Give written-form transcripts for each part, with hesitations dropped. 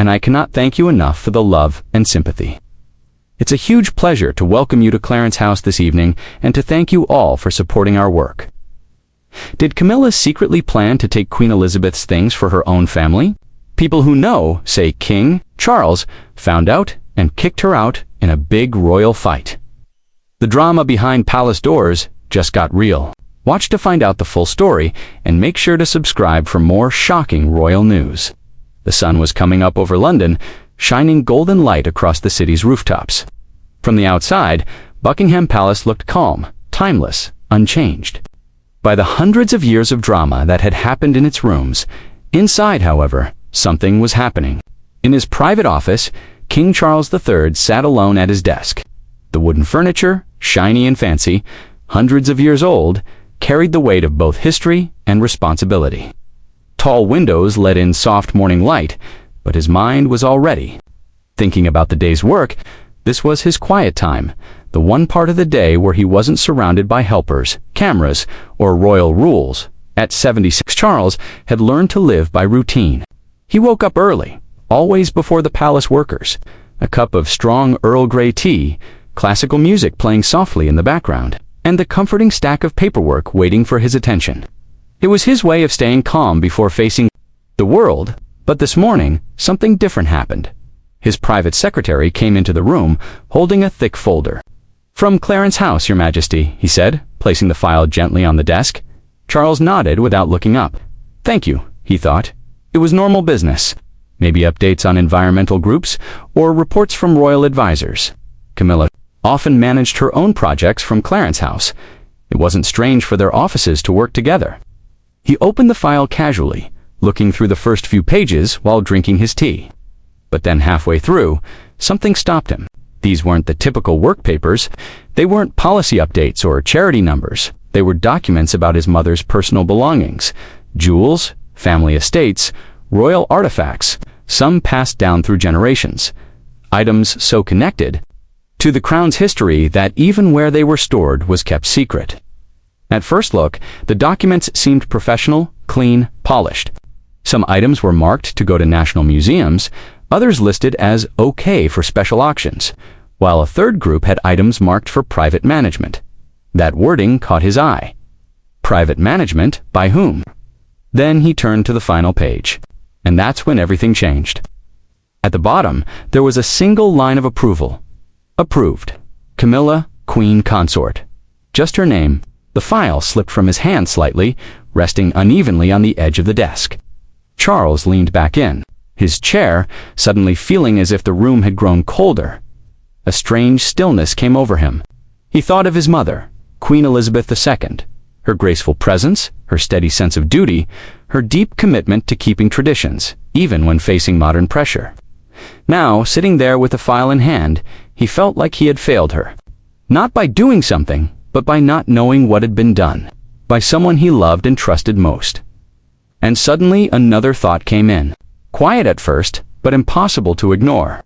and I cannot thank you enough for the love and sympathy. It's a huge pleasure to welcome you to Clarence House this evening and to thank you all for supporting our work. Did Camilla secretly plan to take Queen Elizabeth's things for her own family? People who know say King Charles found out and kicked her out in a big royal fight. The drama behind palace doors just got real. Watch to find out the full story and make sure to subscribe for more shocking royal news. The sun was coming up over London, shining golden light across the city's rooftops. From the outside, Buckingham Palace looked calm, timeless, unchanged. By the hundreds of years of drama that had happened in its rooms, inside, however, something was happening. In his private office, King Charles III sat alone at his desk. The wooden furniture, shiny and fancy, hundreds of years old, carried the weight of both history and responsibility. Tall windows let in soft morning light, but his mind was already thinking about the day's work. This was his quiet time, the one part of the day where he wasn't surrounded by helpers, cameras, or royal rules. At 76, Charles had learned to live by routine. He woke up early, always before the palace workers, a cup of strong Earl Grey tea, classical music playing softly in the background, and the comforting stack of paperwork waiting for his attention. It was his way of staying calm before facing the world, but this morning, something different happened. His private secretary came into the room, holding a thick folder. "From Clarence House, Your Majesty," he said, placing the file gently on the desk. Charles nodded without looking up. "Thank you," he thought. It was normal business. Maybe updates on environmental groups or reports from royal advisors. Camilla often managed her own projects from Clarence House. It wasn't strange for their offices to work together. He opened the file casually, looking through the first few pages while drinking his tea. But then halfway through, something stopped him. These weren't the typical work papers. They weren't policy updates or charity numbers. They were documents about his mother's personal belongings, jewels, family estates, royal artifacts, some passed down through generations. Items so connected to the crown's history that even where they were stored was kept secret. At first look, the documents seemed professional, clean, polished. Some items were marked to go to national museums, others listed as okay for special auctions, while a third group had items marked for private management. That wording caught his eye. Private management by whom? Then he turned to the final page, and that's when everything changed. At the bottom, there was a single line of approval. Approved. Camilla, Queen Consort. Just her name. The file slipped from his hand slightly, resting unevenly on the edge of the desk. Charles leaned back in, his chair suddenly feeling as if the room had grown colder. A strange stillness came over him. He thought of his mother, Queen Elizabeth II, her graceful presence, her steady sense of duty, her deep commitment to keeping traditions, even when facing modern pressure. Now, sitting there with the file in hand, he felt like he had failed her. Not by doing something, but by not knowing what had been done, by someone he loved and trusted most. And suddenly another thought came in. Quiet at first, but impossible to ignore.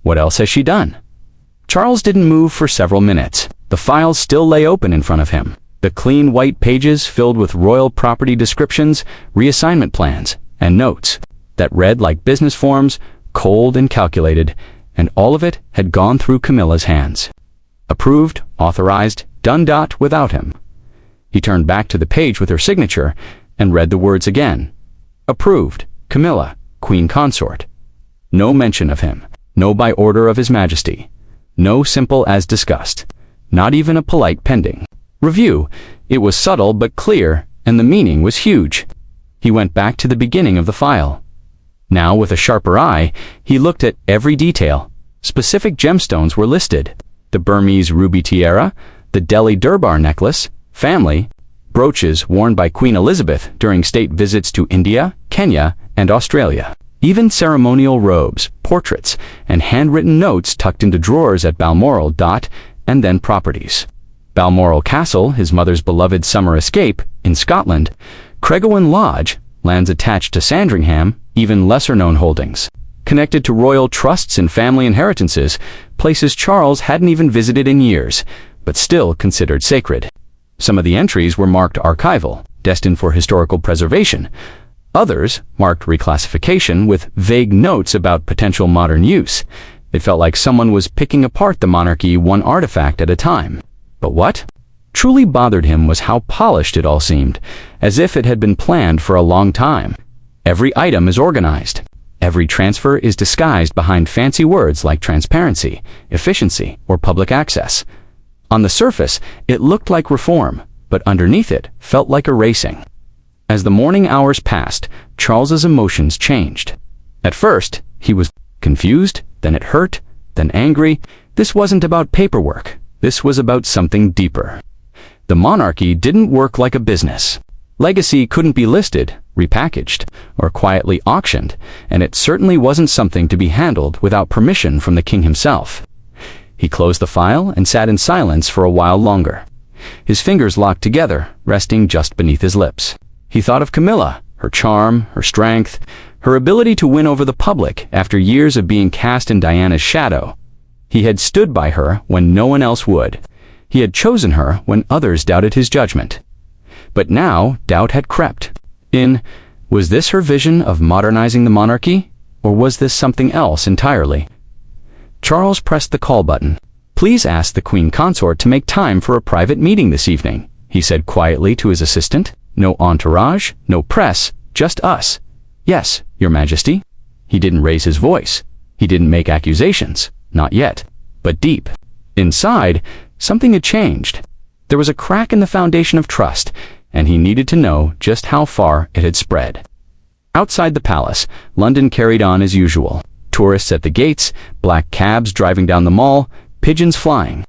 What else has she done? Charles didn't move for several minutes. The files still lay open in front of him. The clean white pages filled with royal property descriptions, reassignment plans, and notes that read like business forms, cold and calculated, and all of it had gone through Camilla's hands. Approved, authorized, done. Without him. He turned back to the page with her signature and read the words again. Approved, Camilla, Queen Consort. No mention of him. No by order of His Majesty. No simple as discussed. Not even a polite pending review. It was subtle but clear, and the meaning was huge. He went back to the beginning of the file. Now, with a sharper eye, he looked at every detail. Specific gemstones were listed. The Burmese ruby tiara, the Delhi Durbar necklace, family, brooches worn by Queen Elizabeth during state visits to India, Kenya, and Australia. Even ceremonial robes, portraits, and handwritten notes tucked into drawers at Balmoral. And then properties. Balmoral Castle, his mother's beloved summer escape, in Scotland. Craigowyn Lodge, lands attached to Sandringham, even lesser-known holdings. Connected to royal trusts and family inheritances, places Charles hadn't even visited in years, but still considered sacred. Some of the entries were marked archival, destined for historical preservation. Others marked reclassification with vague notes about potential modern use. It felt like someone was picking apart the monarchy one artifact at a time. But what truly bothered him was how polished it all seemed, as if it had been planned for a long time. Every item is organized. Every transfer is disguised behind fancy words like transparency, efficiency, or public access. On the surface, it looked like reform, but underneath it felt like erasing. As the morning hours passed, Charles's emotions changed. At first, he was confused, then it hurt, then angry. This wasn't about paperwork. This was about something deeper. The monarchy didn't work like a business. Legacy couldn't be listed, repackaged, or quietly auctioned, and it certainly wasn't something to be handled without permission from the king himself. He closed the file and sat in silence for a while longer. His fingers locked together, resting just beneath his lips. He thought of Camilla, her charm, her strength, her ability to win over the public after years of being cast in Diana's shadow. He had stood by her when no one else would. He had chosen her when others doubted his judgment. But now doubt had crept in. Was this her vision of modernizing the monarchy, or was this something else entirely? Charles pressed the call button. "Please ask the Queen Consort to make time for a private meeting this evening," he said quietly to his assistant. "No entourage, no press, just us." "Yes, Your Majesty." He didn't raise his voice. He didn't make accusations. Not yet. But deep inside, something had changed. There was a crack in the foundation of trust, and he needed to know just how far it had spread. Outside the palace, London carried on as usual. Tourists at the gates, black cabs driving down the mall, pigeons flying.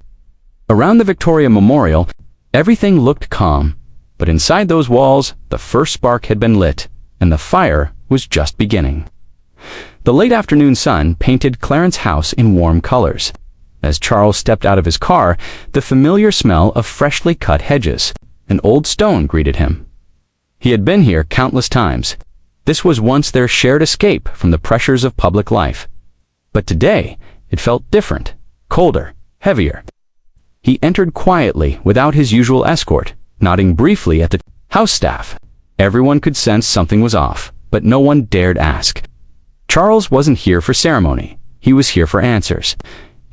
Around the Victoria Memorial, everything looked calm. But inside those walls, the first spark had been lit, and the fire was just beginning. The late afternoon sun painted Clarence House in warm colors. As Charles stepped out of his car, the familiar smell of freshly cut hedges, an old stone, greeted him. He had been here countless times. This was once their shared escape from the pressures of public life. But today, it felt different, colder, heavier. He entered quietly without his usual escort, nodding briefly at the house staff. Everyone could sense something was off, but no one dared ask. Charles wasn't here for ceremony. He was here for answers.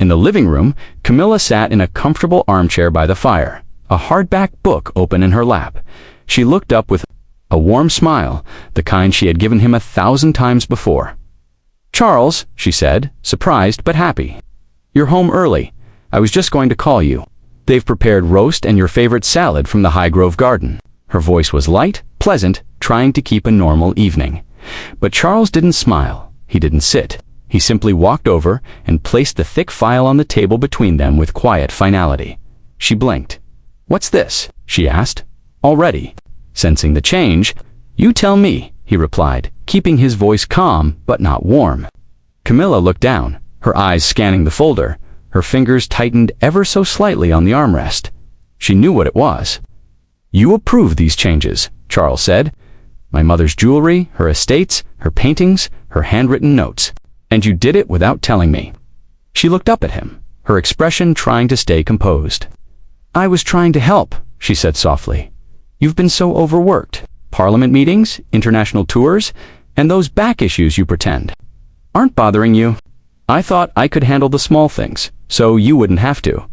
In the living room, Camilla sat in a comfortable armchair by the fire, a hardback book open in her lap. She looked up with a warm smile, the kind she had given him 1,000 times before. "Charles," she said, surprised but happy. "You're home early. I was just going to call you. They've prepared roast and your favorite salad from the Highgrove garden." Her voice was light, pleasant, trying to keep a normal evening. But Charles didn't smile. He didn't sit. He simply walked over and placed the thick file on the table between them with quiet finality. She blinked. "What's this?" she asked. "Already?" Sensing the change, "You tell me," he replied, keeping his voice calm but not warm. Camilla looked down, her eyes scanning the folder. Her fingers tightened ever so slightly on the armrest. She knew what it was. "You approve these changes," Charles said. "My mother's jewelry, her estates, her paintings, her handwritten notes. And you did it without telling me." She looked up at him, her expression trying to stay composed. "I was trying to help," she said softly. "You've been so overworked. Parliament meetings, international tours, and those back issues you pretend aren't bothering you. I thought I could handle the small things, so you wouldn't have to."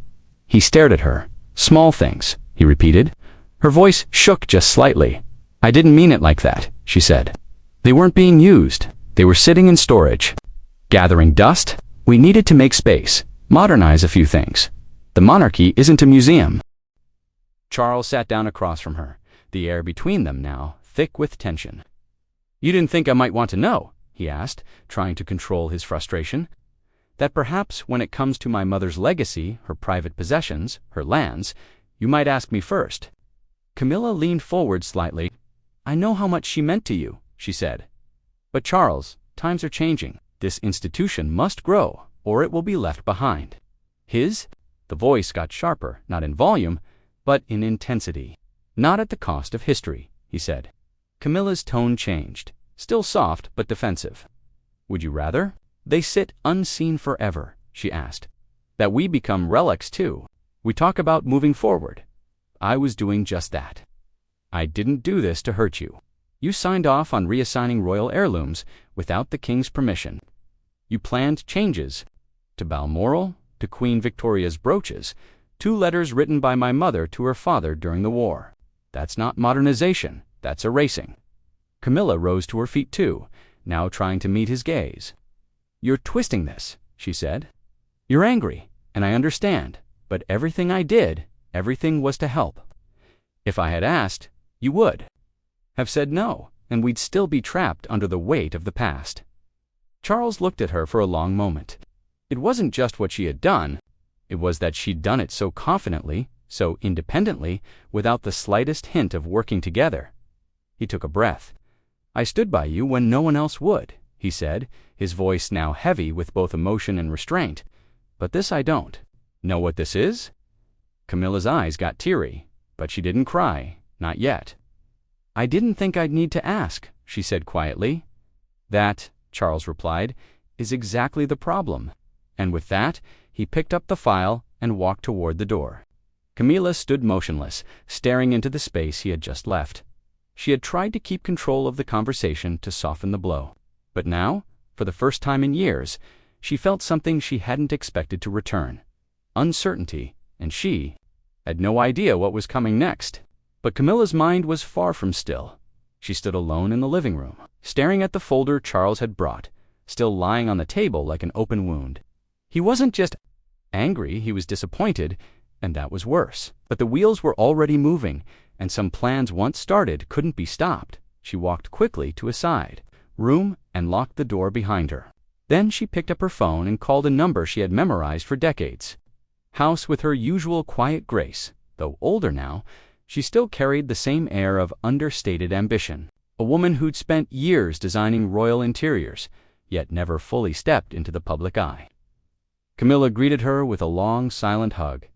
He stared at her. "Small things," he repeated. Her voice shook just slightly. "I didn't mean it like that," she said. "They weren't being used. They were sitting in storage, gathering dust. We needed to make space, modernize a few things. The monarchy isn't a museum." Charles sat down across from her, the air between them now thick with tension. "You didn't think I might want to know?" he asked, trying to control his frustration. "That perhaps when it comes to my mother's legacy, her private possessions, her lands, you might ask me first." Camilla leaned forward slightly. "I know how much she meant to you," she said. "But Charles, times are changing. This institution must grow, or it will be left behind." His? The voice got sharper, not in volume, but in intensity. "Not at the cost of history," he said. Camilla's tone changed, still soft but defensive. "Would you rather they sit unseen forever?" she asked. "That we become relics too? We talk about moving forward. I was doing just that. I didn't do this to hurt you." You signed off on reassigning royal heirlooms without the king's permission. You planned changes to Balmoral, to Queen Victoria's brooches, 2 letters written by my mother to her father during the war. That's not modernization, that's erasing. Camilla rose to her feet too, now trying to meet his gaze. You're twisting this, she said. You're angry, and I understand, but everything I did, everything was to help. If I had asked, you would have said no, and we'd still be trapped under the weight of the past. Charles looked at her for a long moment. It wasn't just what she had done, it was that she'd done it so confidently, so independently, without the slightest hint of working together. He took a breath. I stood by you when no one else would, he said, his voice now heavy with both emotion and restraint. But this I don't. Know what this is? Camilla's eyes got teary, but she didn't cry, not yet. I didn't think I'd need to ask, she said quietly. That, Charles replied, is exactly the problem. And with that, he picked up the file and walked toward the door. Camilla stood motionless, staring into the space he had just left. She had tried to keep control of the conversation to soften the blow. But now, for the first time in years, she felt something she hadn't expected to return. Uncertainty, and she had no idea what was coming next. But Camilla's mind was far from still. She stood alone in the living room, staring at the folder Charles had brought, still lying on the table like an open wound. He wasn't just angry, he was disappointed, and that was worse. But the wheels were already moving, and some plans once started couldn't be stopped. She walked quickly to a side room and locked the door behind her. Then she picked up her phone and called a number she had memorized for decades. House, with her usual quiet grace, though older now, she still carried the same air of understated ambition. A woman who'd spent years designing royal interiors, yet never fully stepped into the public eye. Camilla greeted her with a long, silent hug,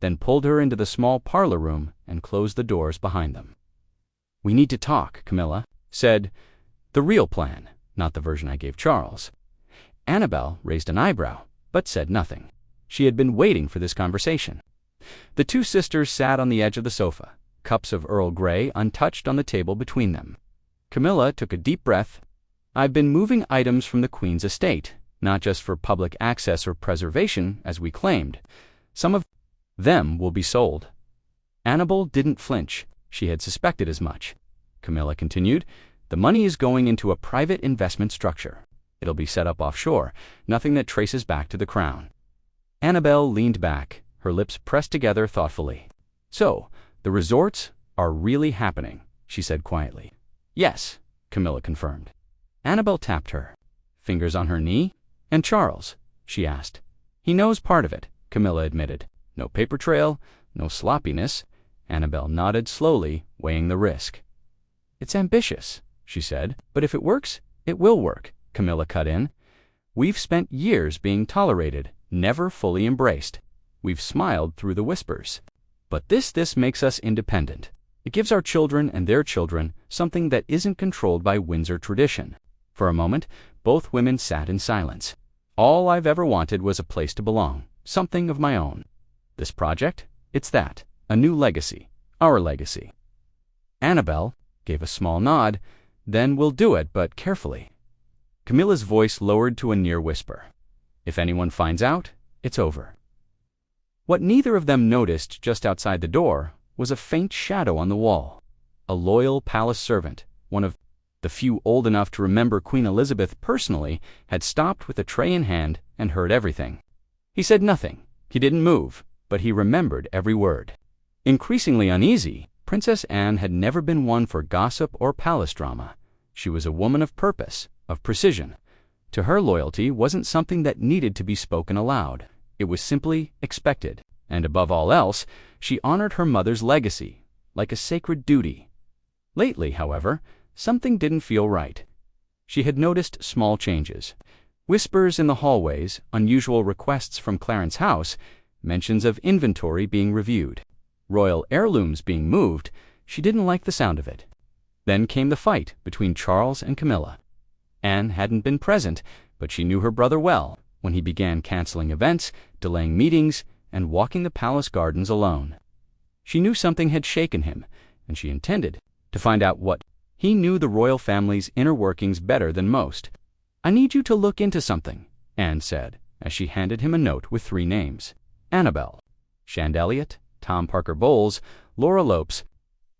then pulled her into the small parlor room and closed the doors behind them. We need to talk, Camilla said. The real plan, not the version I gave Charles. Annabel raised an eyebrow, but said nothing. She had been waiting for this conversation. The 2 sisters sat on the edge of the sofa, cups of Earl Grey untouched on the table between them. Camilla took a deep breath. I've been moving items from the Queen's estate, not just for public access or preservation, as we claimed. Some of them will be sold. Annabel didn't flinch. She had suspected as much. Camilla continued, the money is going into a private investment structure. It'll be set up offshore, nothing that traces back to the crown. Annabel leaned back, her lips pressed together thoughtfully. So, the resorts are really happening, she said quietly. Yes, Camilla confirmed. Annabel tapped her, fingers on her knee. And Charles, she asked. He knows part of it, Camilla admitted. No paper trail, no sloppiness. Annabel nodded slowly, weighing the risk. It's ambitious, she said, but if it works, it will work, Camilla cut in. We've spent years being tolerated, never fully embraced. We've smiled through the whispers. But this makes us independent. It gives our children and their children something that isn't controlled by Windsor tradition. For a moment, both women sat in silence. All I've ever wanted was a place to belong, something of my own. This project, it's that, a new legacy, our legacy. Annabel gave a small nod. Then we'll do it, but carefully. Camilla's voice lowered to a near whisper. If anyone finds out, it's over. What neither of them noticed just outside the door was a faint shadow on the wall. A loyal palace servant, one of the few old enough to remember Queen Elizabeth personally, had stopped with a tray in hand and heard everything. He said nothing. He didn't move, but he remembered every word. Increasingly uneasy, Princess Anne had never been one for gossip or palace drama. She was a woman of purpose, of precision. To her, loyalty wasn't something that needed to be spoken aloud. It was simply expected. And above all else, she honored her mother's legacy, like a sacred duty. Lately, however, something didn't feel right. She had noticed small changes. Whispers in the hallways, unusual requests from Clarence House, mentions of inventory being reviewed, royal heirlooms being moved. She didn't like the sound of it. Then came the fight between Charles and Camilla. Anne hadn't been present, but she knew her brother well when he began canceling events, delaying meetings, and walking the palace gardens alone. She knew something had shaken him, and she intended to find out what He knew the royal family's inner workings better than most. "I need you to look into something," Anne said, as she handed him a note with 3 names: Annabel, Chandelier, Tom Parker Bowles, Laura Lopes.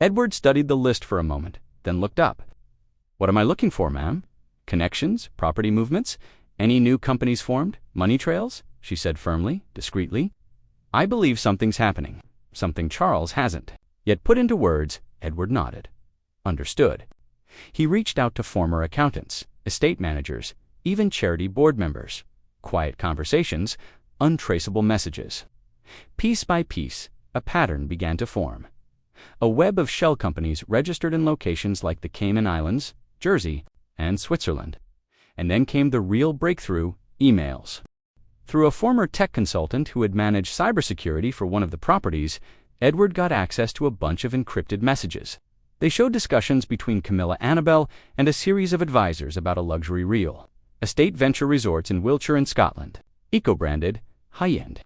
Edward studied the list for a moment, then looked up. "What am I looking for, ma'am? Connections, property movements, any new companies formed, money trails?" she said firmly, discreetly. "I believe something's happening, something Charles hasn't." Yet put into words, Edward nodded. Understood. He reached out to former accountants, estate managers, even charity board members. Quiet conversations, untraceable messages. Piece by piece, a pattern began to form. A web of shell companies registered in locations like the Cayman Islands, Jersey, and Switzerland. And then came the real breakthrough: emails. Through a former tech consultant who had managed cybersecurity for one of the properties, Edward got access to a bunch of encrypted messages. They showed discussions between Camilla Annabel and a series of advisors about a luxury real estate venture resorts in Wiltshire and Scotland, eco-branded, high-end,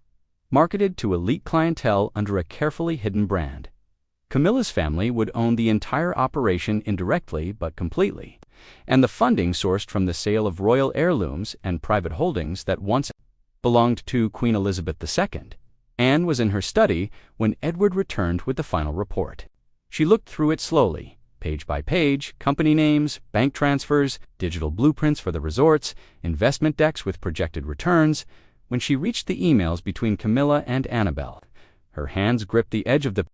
marketed to elite clientele under a carefully hidden brand. Camilla's family would own the entire operation indirectly but completely, and the funding sourced from the sale of royal heirlooms and private holdings that once belonged to Queen Elizabeth II. Anne was in her study when Edward returned with the final report. She looked through it slowly, page by page: company names, bank transfers, digital blueprints for the resorts, investment decks with projected returns. When she reached the emails between Camilla and Annabel, her hands gripped the edge of the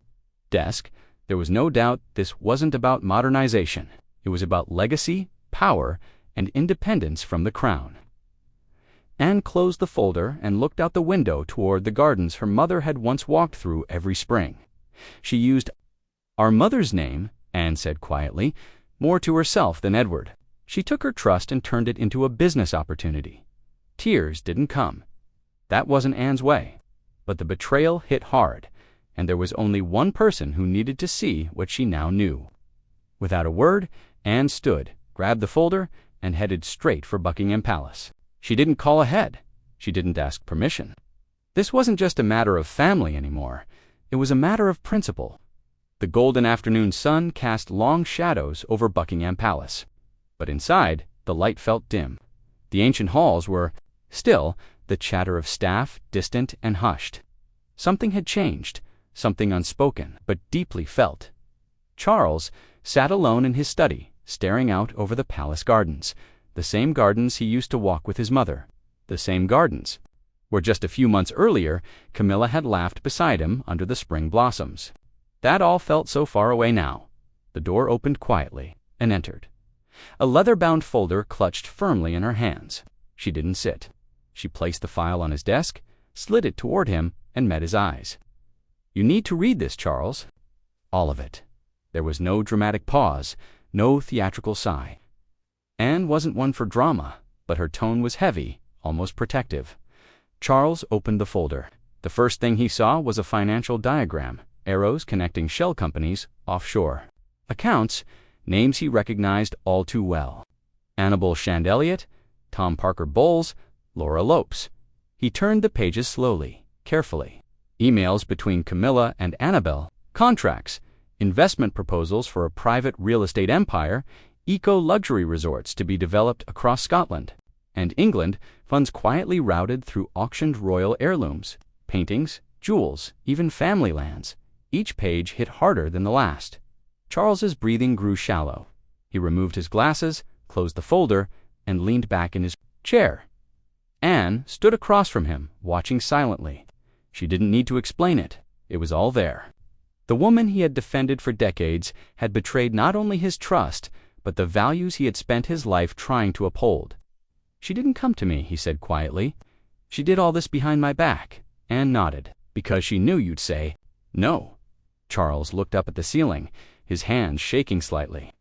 desk. There was no doubt this wasn't about modernization. It was about legacy, power, and independence from the crown. Anne closed the folder and looked out the window toward the gardens her mother had once walked through every spring. She used "our mother's name," Anne said quietly, more to herself than Edward. She took her trust and turned it into a business opportunity. Tears didn't come. That wasn't Anne's way. But the betrayal hit hard, and there was only one person who needed to see what she now knew. Without a word, Anne stood, grabbed the folder, and headed straight for Buckingham Palace. She didn't call ahead. She didn't ask permission. This wasn't just a matter of family anymore. It was a matter of principle. The golden afternoon sun cast long shadows over Buckingham Palace. But inside, the light felt dim. The ancient halls were still, the chatter of staff distant and hushed. Something had changed, something unspoken but deeply felt. Charles sat alone in his study, staring out over the palace gardens, the same gardens he used to walk with his mother, the same gardens where just a few months earlier Camilla had laughed beside him under the spring blossoms. That all felt so far away now. The door opened quietly, and entered. A leather-bound folder clutched firmly in her hands. She didn't sit. She placed the file on his desk, slid it toward him, and met his eyes. "You need to read this, Charles." All of it. There was no dramatic pause, no theatrical sigh. Anne wasn't one for drama, but her tone was heavy, almost protective. Charles opened the folder. The first thing he saw was a financial diagram, arrows connecting shell companies offshore. Accounts, names he recognized all too well. Annabel Chandelier, Tom Parker Bowles, Laura Lopes. He turned the pages slowly, carefully. Emails between Camilla and Annabel, contracts, investment proposals for a private real estate empire, eco-luxury resorts to be developed across Scotland and England, funds quietly routed through auctioned royal heirlooms, paintings, jewels, even family lands. Each page hit harder than the last. Charles's breathing grew shallow. He removed his glasses, closed the folder, and leaned back in his chair. Anne stood across from him, watching silently. She didn't need to explain it. It was all there. The woman he had defended for decades had betrayed not only his trust, but the values he had spent his life trying to uphold. "She didn't come to me," he said quietly. "She did all this behind my back." Anne nodded. "Because she knew you'd say no." Charles looked up at the ceiling, his hands shaking slightly.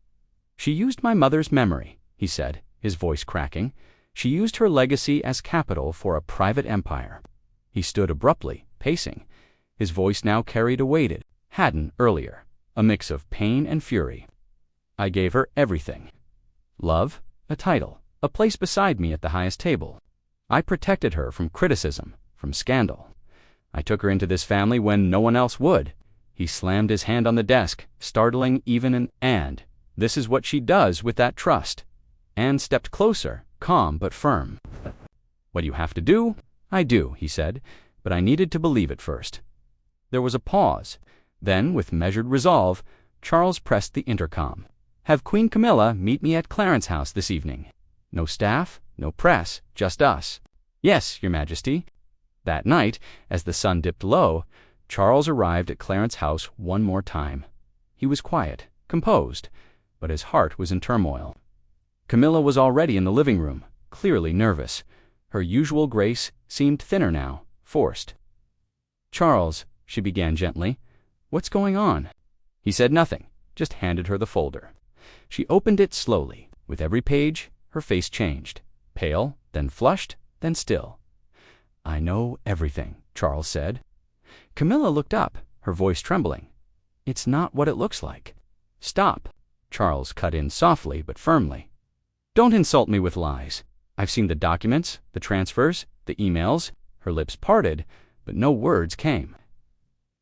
"She used my mother's memory," he said, his voice cracking. "She used her legacy as capital for a private empire." He stood abruptly, pacing. His voice now carried a weight it hadn't earlier, a mix of pain and fury. "I gave her everything. Love, a title, a place beside me at the highest table. I protected her from criticism, from scandal. I took her into this family when no one else would." He slammed his hand on the desk, startling even an "and" This is what she does with that trust. Anne stepped closer, calm but firm. What you have to do, I do, he said, but I needed to believe it first. There was a pause. Then, with measured resolve, Charles pressed the intercom. Have Queen Camilla meet me at Clarence House this evening. No staff, no press, just us. Yes, Your Majesty. That night, as the sun dipped low, Charles arrived at Clarence House one more time. He was quiet, composed, but his heart was in turmoil. Camilla was already in the living room, clearly nervous. Her usual grace seemed thinner now, forced. "Charles," she began gently, "what's going on?" He said nothing, just handed her the folder. She opened it slowly. With every page, her face changed. Pale, then flushed, then still. "I know everything," Charles said. Camilla looked up, her voice trembling. "It's not what it looks like." "Stop," Charles cut in softly but firmly. "Don't insult me with lies. I've seen the documents, the transfers, the emails." Her lips parted, but no words came.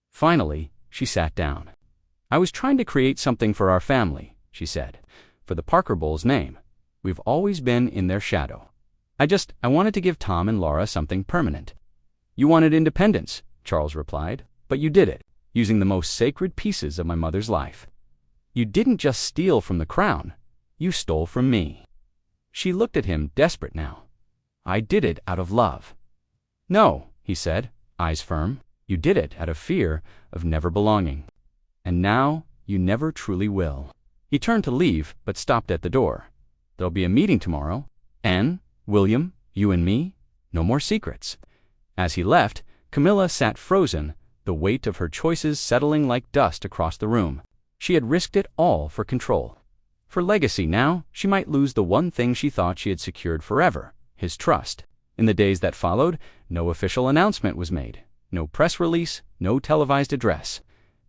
Finally, she sat down. "I was trying to create something for our family," she said, "for the Parker Bowles name. We've always been in their shadow. I wanted to give Tom and Laura something permanent." "You wanted independence," Charles replied, "but you did it, using the most sacred pieces of my mother's life. You didn't just steal from the crown, you stole from me." She looked at him, desperate now. "I did it out of love." "No," he said, eyes firm. "You did it out of fear of never belonging. And now you never truly will." He turned to leave, but stopped at the door. "There'll be a meeting tomorrow. Anne, William, you and me. No more secrets." As he left, Camilla sat frozen, the weight of her choices settling like dust across the room. She had risked it all for control. For legacy now, she might lose the one thing she thought she had secured forever, his trust. In the days that followed, no official announcement was made. No press release, no televised address.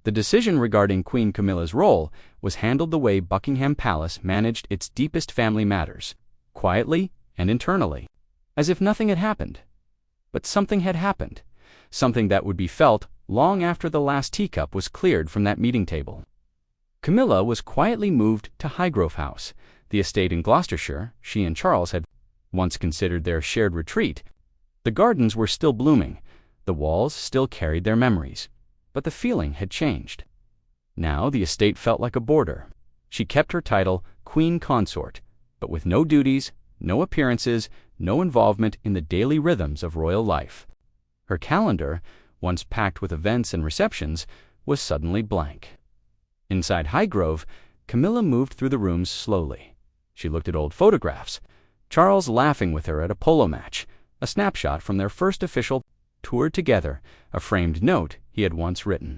The decision regarding Queen Camilla's role was handled the way Buckingham Palace managed its deepest family matters, quietly and internally, as if nothing had happened. But something had happened, something that would be felt long after the last teacup was cleared from that meeting table. Camilla was quietly moved to Highgrove House, the estate in Gloucestershire she and Charles had once considered their shared retreat. The gardens were still blooming, the walls still carried their memories, but the feeling had changed. Now the estate felt like a boarder. She kept her title Queen Consort, but with no duties, no appearances, no involvement in the daily rhythms of royal life. Her calendar, once packed with events and receptions, was suddenly blank. Inside Highgrove, Camilla moved through the rooms slowly. She looked at old photographs, Charles laughing with her at a polo match, a snapshot from their first official tour together, a framed note he had once written.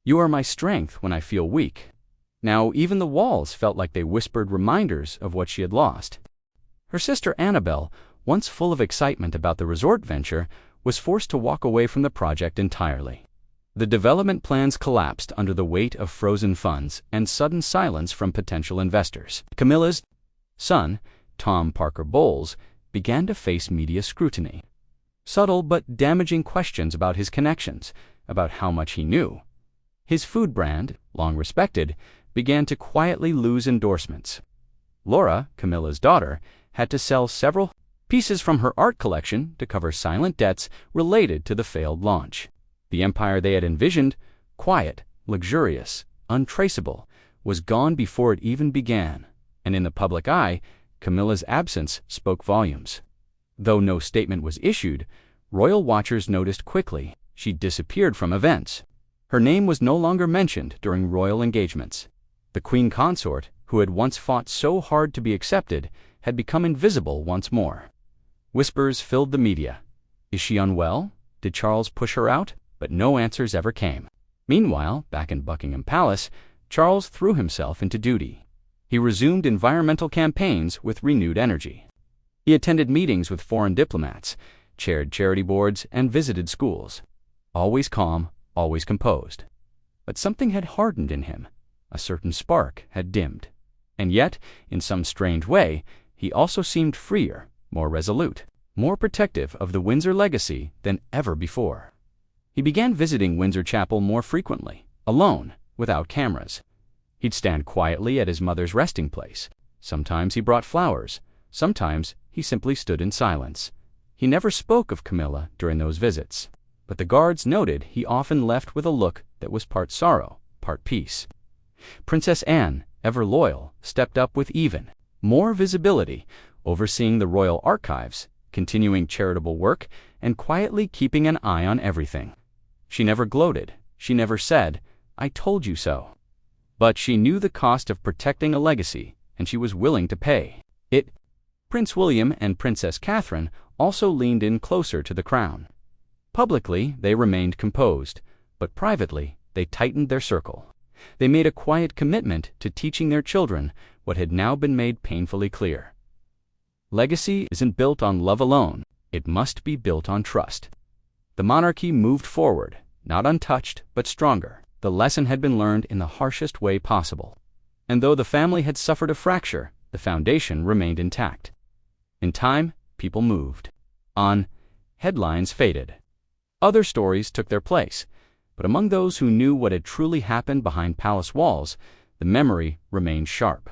"You are my strength when I feel weak." Now even the walls felt like they whispered reminders of what she had lost. Her sister Annabelle, once full of excitement about the resort venture, was forced to walk away from the project entirely. The development plans collapsed under the weight of frozen funds and sudden silence from potential investors. Camilla's son, Tom Parker Bowles, began to face media scrutiny. Subtle but damaging questions about his connections, about how much he knew. His food brand, long respected, began to quietly lose endorsements. Laura, Camilla's daughter, had to sell several pieces from her art collection to cover silent debts related to the failed launch. The empire they had envisioned, quiet, luxurious, untraceable, was gone before it even began, and in the public eye, Camilla's absence spoke volumes. Though no statement was issued, royal watchers noticed quickly she disappeared from events. Her name was no longer mentioned during royal engagements. The queen consort, who had once fought so hard to be accepted, had become invisible once more. Whispers filled the media. Is she unwell? Did Charles push her out? But no answers ever came. Meanwhile, back in Buckingham Palace, Charles threw himself into duty. He resumed environmental campaigns with renewed energy. He attended meetings with foreign diplomats, chaired charity boards, and visited schools. Always calm, always composed. But something had hardened in him. A certain spark had dimmed. And yet, in some strange way, he also seemed freer, more resolute, more protective of the Windsor legacy than ever before. He began visiting Windsor Chapel more frequently, alone, without cameras. He'd stand quietly at his mother's resting place. Sometimes he brought flowers. Sometimes he simply stood in silence. He never spoke of Camilla during those visits, but the guards noted he often left with a look that was part sorrow, part peace. Princess Anne, ever loyal, stepped up with even more visibility, overseeing the royal archives, continuing charitable work, and quietly keeping an eye on everything. She never gloated. She never said, "I told you so." But she knew the cost of protecting a legacy, and she was willing to pay it. Prince William and Princess Catherine also leaned in closer to the crown. Publicly, they remained composed, but privately, they tightened their circle. They made a quiet commitment to teaching their children what had now been made painfully clear. Legacy isn't built on love alone. It must be built on trust. The monarchy moved forward, not untouched, but stronger. The lesson had been learned in the harshest way possible. And though the family had suffered a fracture, the foundation remained intact. In time, people moved on. Headlines faded. Other stories took their place. But among those who knew what had truly happened behind palace walls, the memory remained sharp.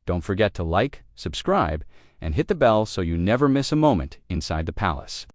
Don't forget to like, subscribe, and hit the bell so you never miss a moment inside the palace.